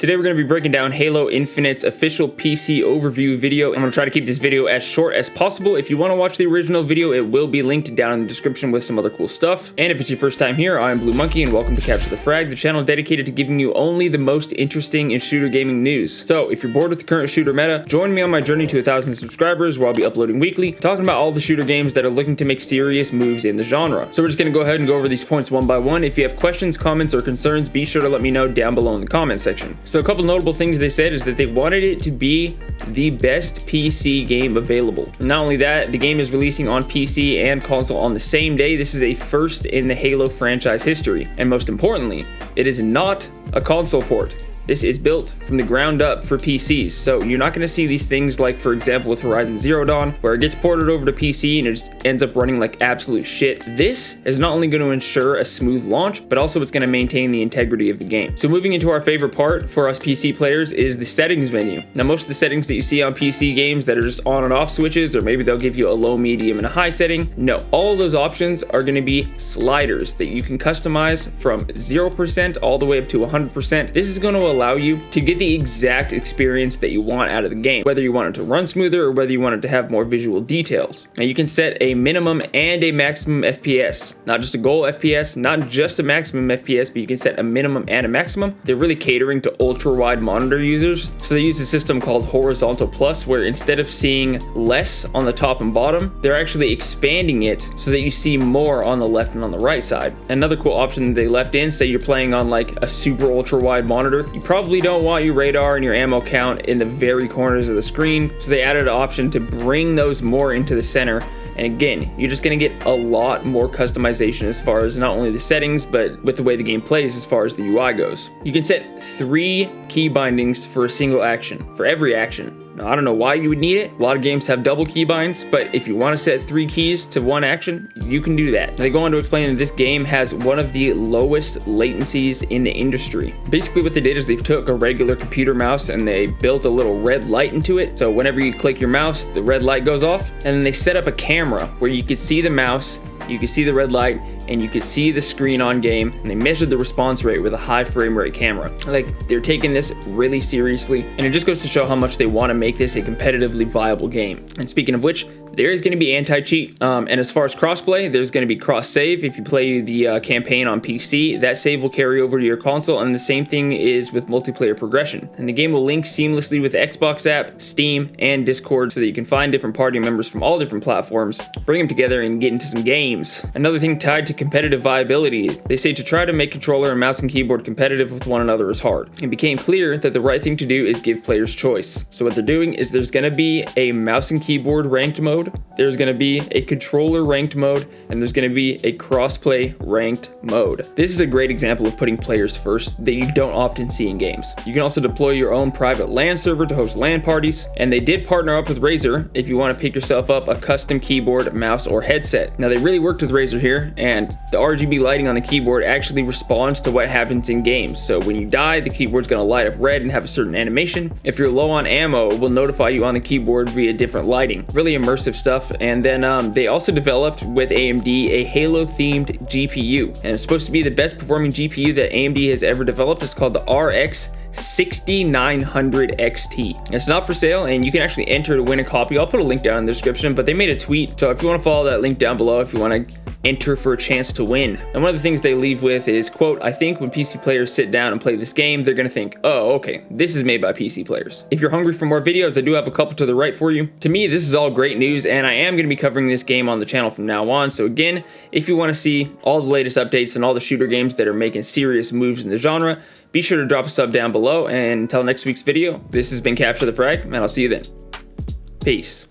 Today we're going to be breaking down Halo Infinite's official PC overview video. I'm going to try to keep this video as short as possible. If you want to watch the original video, it will be linked down in the description with some other cool stuff. And if it's your first time here, I'm Blue Monkey and welcome to Capture the Frag, the channel dedicated to giving you only the most interesting in shooter gaming news. So if you're bored with the current shooter meta, join me on my journey to 1,000 subscribers where I'll be uploading weekly, talking about all the shooter games that are looking to make serious moves in the genre. So we're just going to go ahead and go over these points one by one. If you have questions, comments, or concerns, be sure to let me know down below in the comment section. So a couple notable things they said is that they wanted it to be the best PC game available. Not only that, the game is releasing on PC and console on the same day. This is a first in the Halo franchise history. And most importantly, it is not a console port. This is built from the ground up for PCs, so you're not going to see these things like, for example, with Horizon Zero Dawn, where it gets ported over to PC and it just ends up running like absolute shit. This is not only going to ensure a smooth launch, but also it's going to maintain the integrity of the game. So moving into our favorite part for us PC players is the settings menu. Now, most of the settings that you see on PC games that are just on and off switches, or maybe they'll give you a low, medium, and a high setting, no. All of those options are going to be sliders that you can customize from 0% all the way up to 100%. This is going to allow you to get the exact experience that you want out of the game, whether you want it to run smoother or whether you want it to have more visual details. Now you can set a minimum and a maximum FPS, not just a goal FPS, not just a maximum FPS, but you can set a minimum and a maximum. They're really catering to ultra wide monitor users, so they use a system called horizontal plus, where instead of seeing less on the top and bottom, they're actually expanding it so that you see more on the left and on the right side. Another cool option they left in, say you're playing on like a super ultra wide monitor, you probably don't want your radar and your ammo count in the very corners of the screen, so they added an option to bring those more into the center. And again, you're just going to get a lot more customization as far as not only the settings, but with the way the game plays as far as the UI goes. You can set 3 key bindings for a single action, for every action. Now, I don't know why you would need it. A lot of games have double key binds, but if you want to set 3 keys to one action, you can do that. They go on to explain that this game has one of the lowest latencies in the industry. Basically what they did is they took a regular computer mouse and they built a little red light into it. So whenever you click your mouse, the red light goes off, and then they set up a camera where you could see the mouse, you can see the red light, and you can see the screen on game, and they measured the response rate with a high frame rate camera. Like, they're taking this really seriously, and it just goes to show how much they want to make this a competitively viable game. And speaking of which, there is going to be anti-cheat, and as far as crossplay, there's going to be cross-save. If you play the campaign on PC, that save will carry over to your console, and the same thing is with multiplayer progression. And the game will link seamlessly with the Xbox app, Steam, and Discord, so that you can find different party members from all different platforms, bring them together, and get into some games. Another thing tied to competitive viability, they say to try to make controller and mouse and keyboard competitive with one another is hard. It became clear that the right thing to do is give players choice. So what they're doing is there's going to be a mouse and keyboard ranked mode, there's going to be a controller ranked mode, and there's going to be a crossplay ranked mode. This is a great example of putting players first that you don't often see in games. You can also deploy your own private LAN server to host LAN parties, and they did partner up with Razer if you want to pick yourself up a custom keyboard, mouse, or headset. Now they really worked with Razer here, and the RGB lighting on the keyboard actually responds to what happens in games. So when you die, the keyboard's going to light up red and have a certain animation. If you're low on ammo, it will notify you on the keyboard via different lighting. Really immersive stuff. And then they also developed with AMD a Halo themed GPU, and it's supposed to be the best performing GPU that AMD has ever developed. It's called the RX 6900 XT. It's not for sale, and you can actually enter to win a copy. I'll put a link down in the description, but they made a tweet, so if you want to follow that link down below, if you want to enter for a chance to win. And one of the things they leave with is, quote, "I think when PC players sit down and play this game, they're gonna think, oh, okay, this is made by PC players." If you're hungry for more videos, I do have a couple to the right for you. To me, this is all great news, and I am gonna be covering this game on the channel from now on. So again, if you wanna see all the latest updates and all the shooter games that are making serious moves in the genre, be sure to drop a sub down below, and until next week's video, this has been Capture the Frag, and I'll see you then. Peace.